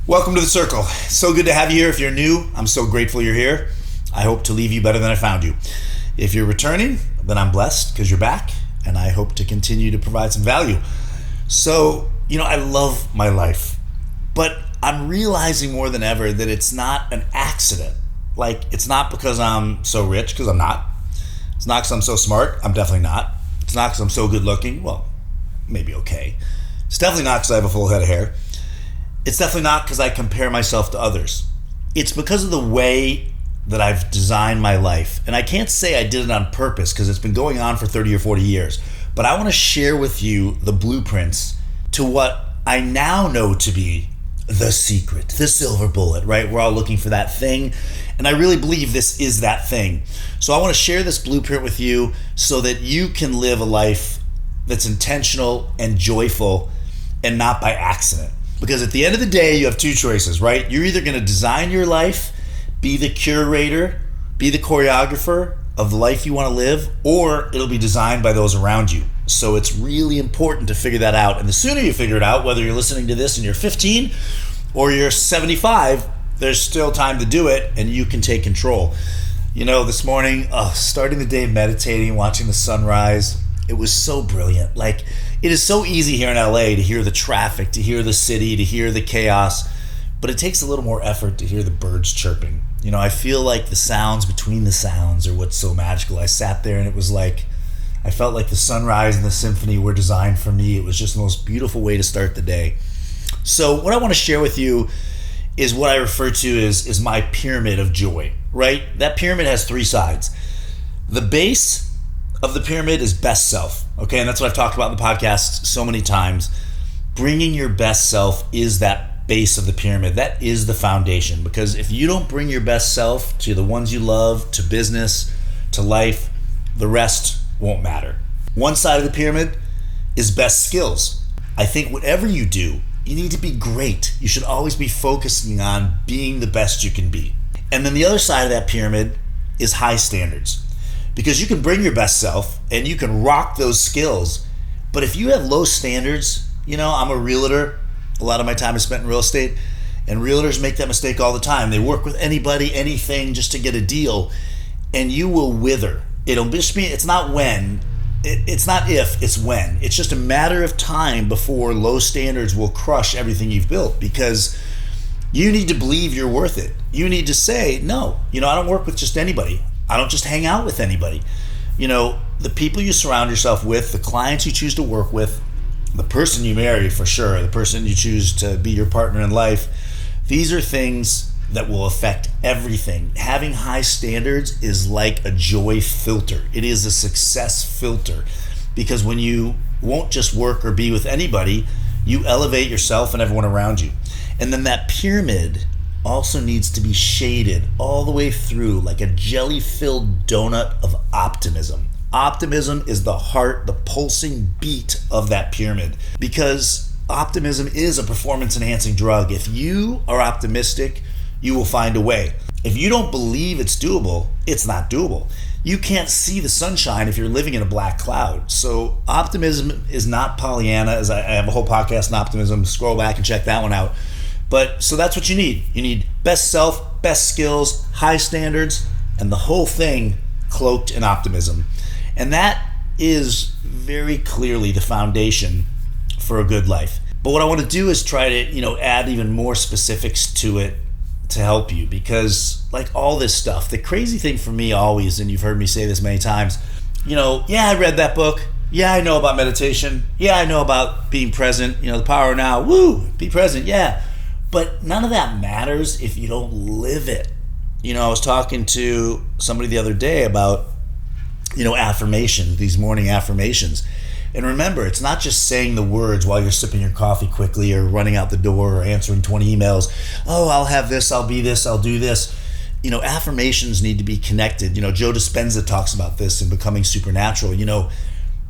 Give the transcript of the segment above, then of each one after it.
Welcome to the circle. So good to have you here. If you're new, I'm so grateful you're here. I hope to leave you better than I found you. If you're returning, then I'm blessed because you're back, and I hope to continue to provide some value. So, I love my life, but I'm realizing more than ever that it's not an accident. Like, it's not because I'm so rich, because I'm not. It's not because I'm so smart. I'm definitely not. It's not because I'm so good looking. Well, maybe okay. It's definitely not because I have a full head of hair. It's definitely not because I compare myself to others. It's because of the way that I've designed my life. And I can't say I did it on purpose because it's been going on for 30 or 40 years. But I want to share with you the blueprints to what I now know to be the secret, the silver bullet, right? We're all looking for that thing. And I really believe this is that thing. So I want to share this blueprint with you so that you can live a life that's intentional and joyful and not by accident. Because at the end of the day, you have two choices, right? You're either going to design your life, be the curator, be the choreographer of the life you want to live, or it'll be designed by those around you. So it's really important to figure that out. And the sooner you figure it out, whether you're listening to this and you're 15 or you're 75, there's still time to do it and you can take control. This morning, starting the day meditating, watching the sunrise, it was so brilliant. Like, it is so easy here in LA to hear the traffic, to hear the city, to hear the chaos, but it takes a little more effort to hear the birds chirping. I feel like the sounds between the sounds are what's so magical. I sat there and it was like, I felt like the sunrise and the symphony were designed for me. It was just the most beautiful way to start the day. So what I want to share with you is what I refer to as my pyramid of joy, right? That pyramid has three sides. The base of the pyramid is best self, okay? And that's what I've talked about in the podcast so many times. Bringing your best self is that base of the pyramid. That is the foundation, because if you don't bring your best self to the ones you love, to business, to life, the rest won't matter. One side of the pyramid is best skills. I think whatever you do, you need to be great. You should always be focusing on being the best you can be. And then the other side of that pyramid is high standards. Because you can bring your best self and you can rock those skills. But if you have low standards, I'm a realtor. A lot of my time is spent in real estate. And realtors make that mistake all the time. They work with anybody, anything just to get a deal. And you will wither. It'll just be, it's not when. It's not if, it's when. It's just a matter of time before low standards will crush everything you've built. Because you need to believe you're worth it. You need to say, no, I don't work with just anybody. I don't just hang out with anybody. The people you surround yourself with, the clients you choose to work with, the person you marry for sure, the person you choose to be your partner in life, these are things that will affect everything. Having high standards is like a joy filter. It is a success filter, because when you won't just work or be with anybody, you elevate yourself and everyone around you. And then that pyramid also needs to be shaded all the way through like a jelly-filled donut of optimism. Optimism is the heart, the pulsing beat of that pyramid, because optimism is a performance-enhancing drug. If you are optimistic, you will find a way. If you don't believe it's doable, it's not doable. You can't see the sunshine if you're living in a black cloud. So optimism is not Pollyanna. As I have a whole podcast on optimism. Scroll back and check that one out. But so that's what you need. You need best self, best skills, high standards, and the whole thing cloaked in optimism. And that is very clearly the foundation for a good life. But what I want to do is try to, add even more specifics to it to help you, because like all this stuff, the crazy thing for me always, and you've heard me say this many times, I read that book. Yeah, I know about meditation. Yeah, I know about being present, the power of now. Woo, be present. Yeah. But none of that matters if you don't live it. I was talking to somebody the other day about, affirmations, these morning affirmations. And remember, it's not just saying the words while you're sipping your coffee quickly or running out the door or answering 20 emails. Oh, I'll have this, I'll be this, I'll do this. Affirmations need to be connected. Joe Dispenza talks about this in Becoming Supernatural.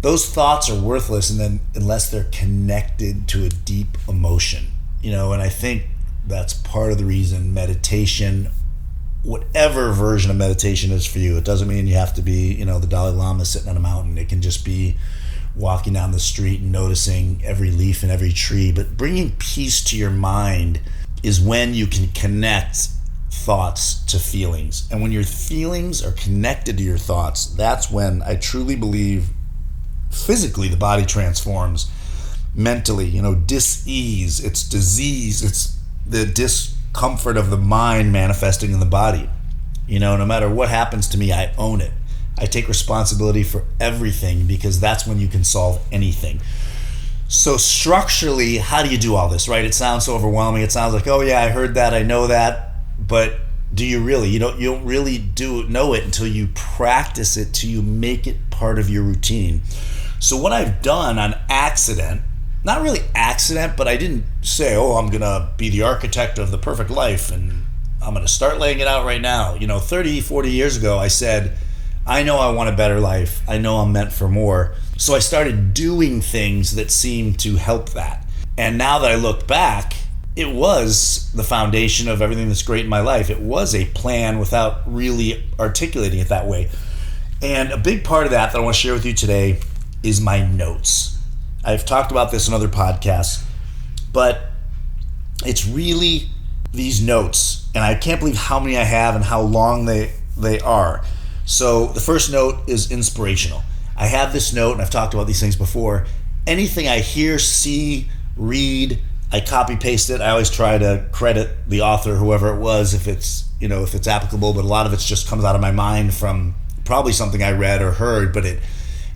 Those thoughts are worthless unless they're connected to a deep emotion. And I think that's part of the reason meditation, whatever version of meditation is for you, it doesn't mean you have to be, the Dalai Lama sitting on a mountain. It can just be walking down the street and noticing every leaf and every tree, but bringing peace to your mind is when you can connect thoughts to feelings. And when your feelings are connected to your thoughts, that's when I truly believe physically the body transforms. Mentally, dis-ease, it's disease, it's the discomfort of the mind manifesting in the body. No matter what happens to me, I own it. I take responsibility for everything, because that's when you can solve anything. So structurally, how do you do all this, right? It sounds so overwhelming. It sounds like, oh yeah, I heard that, I know that, but do you really? You don't really know it until you practice it, till you make it part of your routine. So what I've done on accident, not really accident, but I didn't say, oh, I'm gonna be the architect of the perfect life and I'm gonna start laying it out right now. 30, 40 years ago, I said, I know I want a better life. I know I'm meant for more. So I started doing things that seemed to help that. And now that I look back, it was the foundation of everything that's great in my life. It was a plan without really articulating it that way. And a big part of that I want to share with you today is my notes. I've talked about this in other podcasts, but it's really these notes. And I can't believe how many I have and how long they are. So the first note is inspirational. I have this note, and I've talked about these things before. Anything I hear, see, read, I copy paste it. I always try to credit the author, whoever it was, if it's applicable, but a lot of it just comes out of my mind from probably something I read or heard, but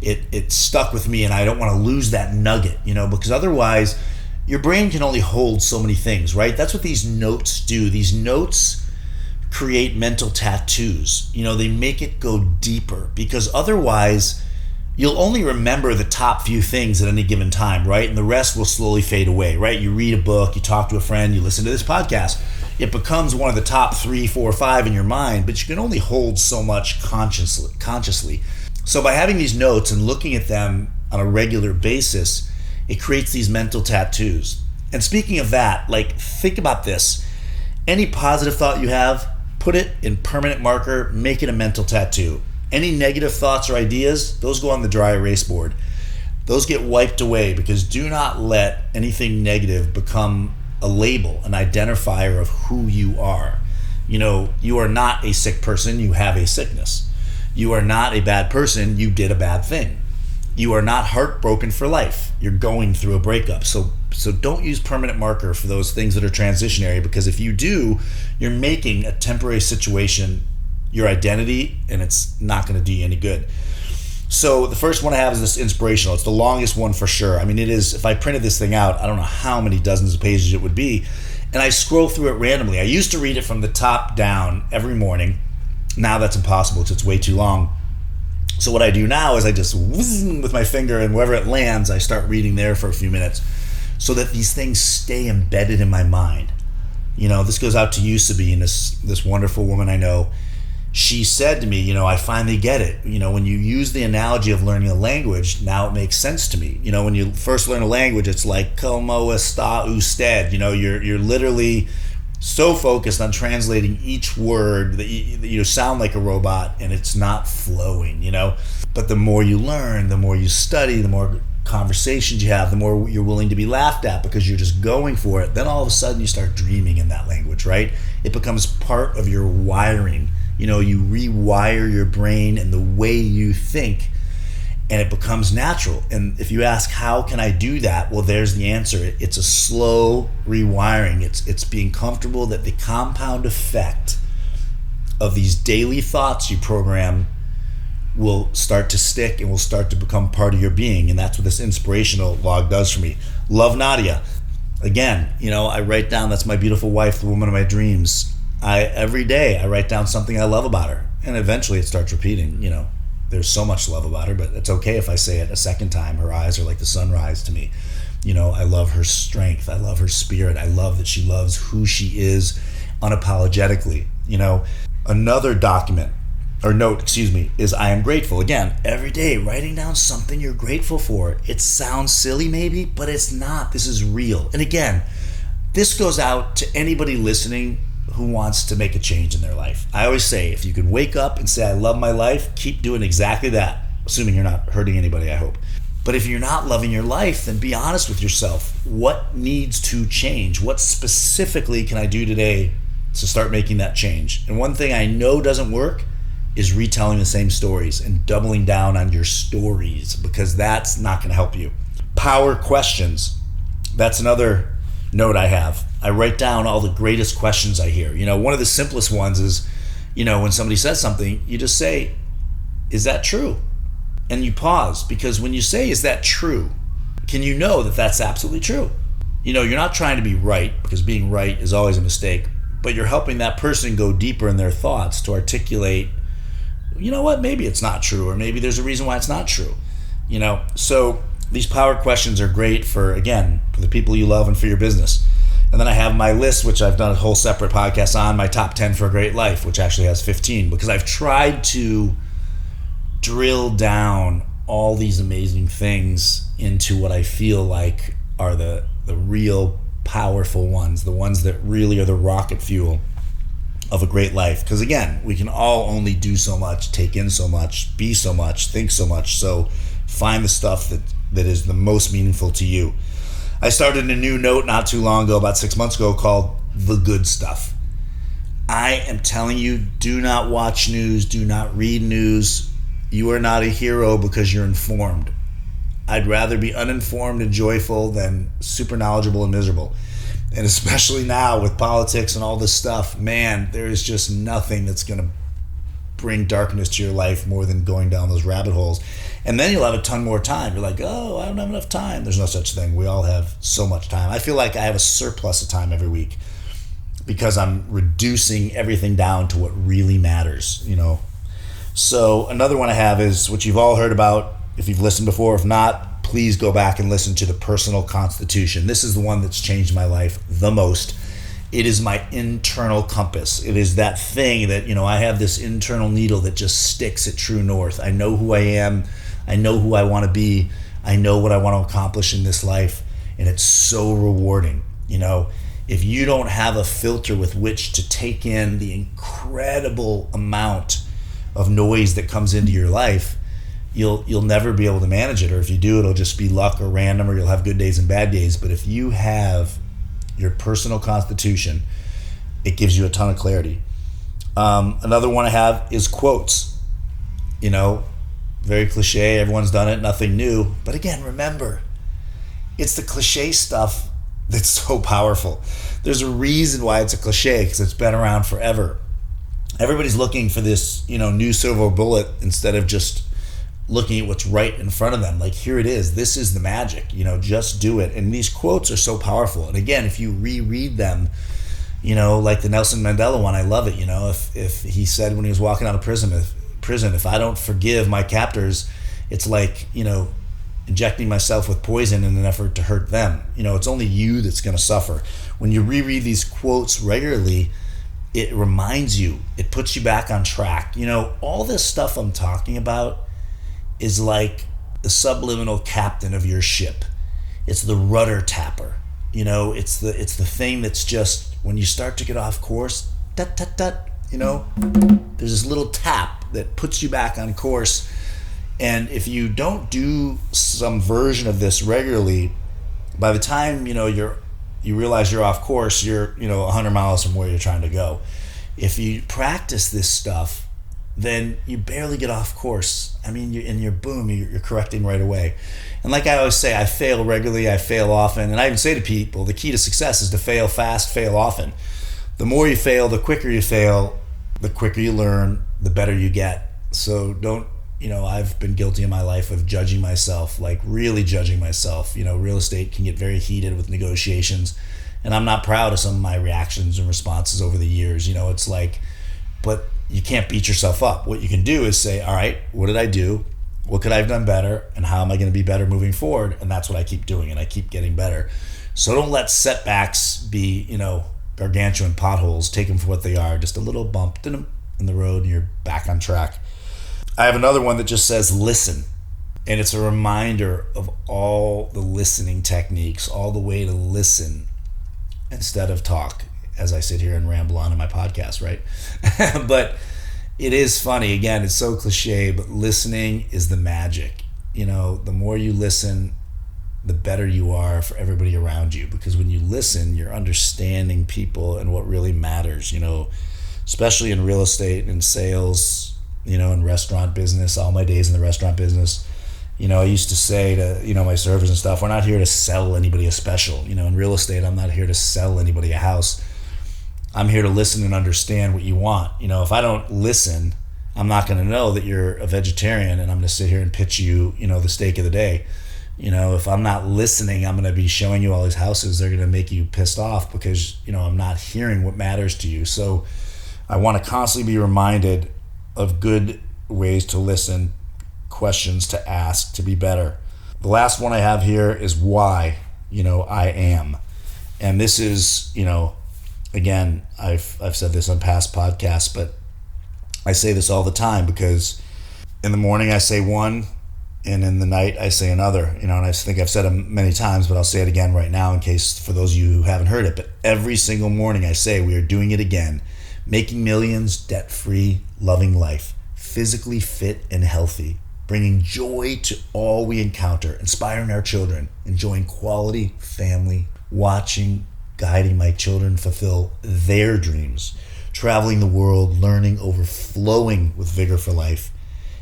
it stuck with me, and I don't want to lose that nugget, because otherwise your brain can only hold so many things, right? That's what these notes do. These notes create mental tattoos. They make it go deeper, because otherwise you'll only remember the top few things at any given time, right? And the rest will slowly fade away, right? You read a book, you talk to a friend, you listen to this podcast. It becomes one of the top 3, 4, 5 in your mind, but you can only hold so much consciously. So by having these notes and looking at them on a regular basis, it creates these mental tattoos. And speaking of that, think about this. Any positive thought you have, put it in permanent marker, make it a mental tattoo. Any negative thoughts or ideas, those go on the dry erase board. Those get wiped away, because do not let anything negative become a label, an identifier of who you are. You are not a sick person, you have a sickness. You are not a bad person, you did a bad thing. You are not heartbroken for life. You're going through a breakup. So don't use permanent marker for those things that are transitionary, because if you do, you're making a temporary situation your identity, and it's not going to do you any good. So the first one I have is this inspirational. It's the longest one for sure. I mean, it is, if I printed this thing out, I don't know how many dozens of pages it would be. And I scroll through it randomly. I used to read it from the top down every morning. Now that's impossible because it's way too long. So what I do now is I just whiz with my finger, and wherever it lands, I start reading there for a few minutes, so that these things stay embedded in my mind. This goes out to you, Sabine, this wonderful woman I know. She said to me, I finally get it. When you use the analogy of learning a language, now it makes sense to me. When you first learn a language, it's like como está usted. You're literally so focused on translating each word that you sound like a robot, and it's not flowing. But the more you learn, the more you study, the more conversations you have, the more you're willing to be laughed at because you're just going for it. Then all of a sudden you start dreaming in that language, right? It becomes part of your wiring. You rewire your brain and the way you think, and it becomes natural. And if you ask, how can I do that? Well, there's the answer. It's a slow rewiring. It's being comfortable that the compound effect of these daily thoughts you program will start to stick and will start to become part of your being. And that's what this inspirational log does for me. Love, Nadia. Again, I write down, that's my beautiful wife, the woman of my dreams. Every day I write down something I love about her, and eventually it starts repeating. There's so much love about her, but it's okay if I say it a second time. Her eyes are like the sunrise to me. I love her strength. I love her spirit. I love that she loves who she is unapologetically. Another note, is I am grateful. Again, every day writing down something you're grateful for. It sounds silly maybe, but it's not. This is real. And again, this goes out to anybody listening who wants to make a change in their life. I always say, if you can wake up and say, I love my life, keep doing exactly that, assuming you're not hurting anybody, I hope. But if you're not loving your life, then be honest with yourself. What needs to change? What specifically can I do today to start making that change? And one thing I know doesn't work is retelling the same stories and doubling down on your stories, because that's not going to help you. Power questions. That's another note I have. I write down all the greatest questions I hear. One of the simplest ones is, when somebody says something, you just say, is that true? And you pause, because when you say, is that true? Can you know that that's absolutely true? You're not trying to be right, because being right is always a mistake, but you're helping that person go deeper in their thoughts to articulate, maybe it's not true, or maybe there's a reason why it's not true. So these power questions are great for the people you love and for your business. And then I have my list, which I've done a whole separate podcast on, my top 10 for a great life, which actually has 15, because I've tried to drill down all these amazing things into what I feel like are the real powerful ones, the ones that really are the rocket fuel of a great life. Because we can all only do so much, take in so much, be so much, think so much. So find the stuff that is the most meaningful to you. I started a new note not too long ago, about 6 months ago, called The Good Stuff. I am telling you, do not watch news, do not read news. You are not a hero because you're informed. I'd rather be uninformed and joyful than super knowledgeable and miserable. And especially now with politics and all this stuff, man, there is just nothing that's going to bring darkness to your life more than going down those rabbit holes. And then you'll have a ton more time. You're like, oh, I don't have enough time. There's no such thing. We all have so much time. I feel like I have a surplus of time every week because I'm reducing everything down to what really matters, So another one I have is what you've all heard about. If you've listened before, if not, please go back and listen to the Personal Constitution. This is the one that's changed my life the most. It is my internal compass. It is that thing that, I have this internal needle that just sticks at true north. I know who I am. I know who I want to be. I know what I want to accomplish in this life. And it's so rewarding. If you don't have a filter with which to take in the incredible amount of noise that comes into your life, you'll never be able to manage it. Or if you do, it'll just be luck or random, or you'll have good days and bad days. But if you have your personal constitution, it gives you a ton of clarity. Another one I have is quotes. Very cliche, everyone's done it, nothing new. But again, remember, it's the cliche stuff that's so powerful. There's a reason why it's a cliche, because it's been around forever. Everybody's looking for this, new silver bullet instead of just looking at what's right in front of them. Like, here it is. This is the magic. Just do it. And these quotes are so powerful. And again, if you reread them, like the Nelson Mandela one, I love it. If he said when he was walking out of prison, if I don't forgive my captors, it's like, injecting myself with poison in an effort to hurt them. It's only you that's going to suffer. When you reread these quotes regularly, it reminds you, it puts you back on track. All this stuff I'm talking about is like the subliminal captain of your ship. It's the rudder tapper. It's the thing that's just, when you start to get off course, tut, tut, tut, there's this little tap that puts you back on course. And if you don't do some version of this regularly, by the time you realize you're off course, you're 100 miles from where you're trying to go. If you practice this stuff, then you barely get off course. You're correcting right away. And like I always say, I fail regularly, I fail often. And I even say to people, the key to success is to fail fast, fail often. The more you fail, the quicker you fail, the quicker you learn, the better you get. So don't, I've been guilty in my life of judging myself, like really judging myself. Real estate can get very heated with negotiations, and I'm not proud of some of my reactions and responses over the years. It's like, but you can't beat yourself up. What you can do is say, all right, what did I do? What could I have done better? And how am I going to be better moving forward? And that's what I keep doing, and I keep getting better. So don't let setbacks be, gargantuan potholes. Take them for what they are. Just a little bump in the road, and you're back on track. I have another one that just says listen. And it's a reminder of all the listening techniques, all the way to listen instead of talk, as I sit here and ramble on in my podcast, right? But it is funny. Again, it's so cliche, but listening is the magic. the more you listen, the better you are for everybody around you. Because when you listen, you're understanding people and what really matters, especially in real estate and sales, in restaurant business, all my days in the restaurant business. I used to say to, my servers and stuff, we're not here to sell anybody a special. In real estate, I'm not here to sell anybody a house. I'm here to listen and understand what you want. If I don't listen, I'm not going to know that you're a vegetarian, and I'm going to sit here and pitch you, the steak of the day. If I'm not listening, I'm going to be showing you all these houses. They're going to make you pissed off because, I'm not hearing what matters to you. So I want to constantly be reminded of good ways to listen, questions to ask to be better. The last one I have here is why, I am. And this is, again, I've said this on past podcasts, but I say this all the time because in the morning I say one, and in the night I say another, and I think I've said it many times, but I'll say it again right now in case for those of you who haven't heard it. But every single morning I say we are doing it again, making millions, debt-free, loving life, physically fit and healthy, bringing joy to all we encounter, inspiring our children, enjoying quality family, watching, guiding my children fulfill their dreams, traveling the world, learning, overflowing with vigor for life,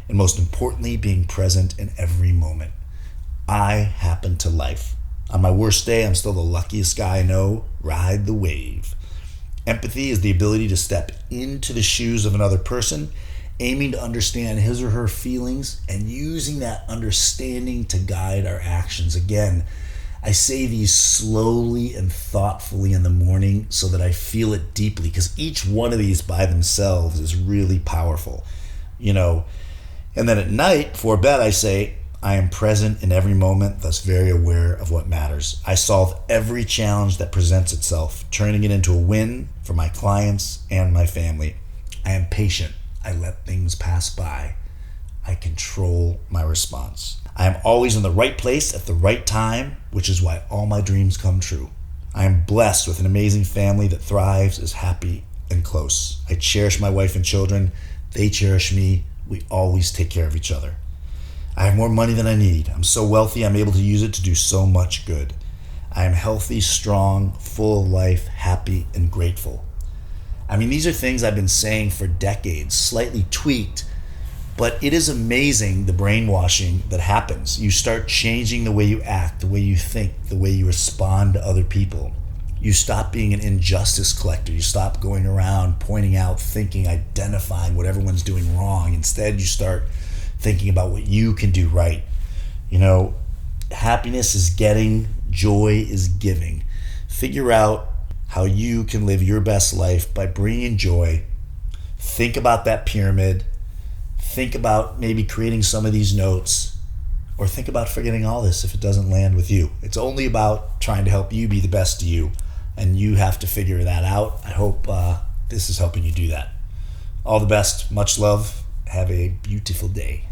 and most importantly, being present in every moment. I happen to life. On my worst day, I'm still the luckiest guy I know. Ride the wave. Empathy is the ability to step into the shoes of another person, aiming to understand his or her feelings and using that understanding to guide our actions. Again, I say these slowly and thoughtfully in the morning so that I feel it deeply, because each one of these by themselves is really powerful, And then at night, before bed, I say, I am present in every moment, thus very aware of what matters. I solve every challenge that presents itself, turning it into a win for my clients and my family. I am patient. I let things pass by. I control my response. I am always in the right place at the right time, which is why all my dreams come true. I am blessed with an amazing family that thrives, is happy, and close. I cherish my wife and children. They cherish me. We always take care of each other. I have more money than I need. I'm so wealthy, I'm able to use it to do so much good. I am healthy, strong, full of life, happy, and grateful. These are things I've been saying for decades, slightly tweaked, but it is amazing the brainwashing that happens. You start changing the way you act, the way you think, the way you respond to other people. You stop being an injustice collector. You stop going around pointing out, thinking, identifying what everyone's doing wrong. Instead, you start thinking about what you can do right. Happiness is getting, joy is giving. Figure out how you can live your best life by bringing joy. Think about that pyramid. Think about maybe creating some of these notes, or think about forgetting all this if it doesn't land with you. It's only about trying to help you be the best of you, and you have to figure that out. I hope this is helping you do that. All the best. Much love. Have a beautiful day.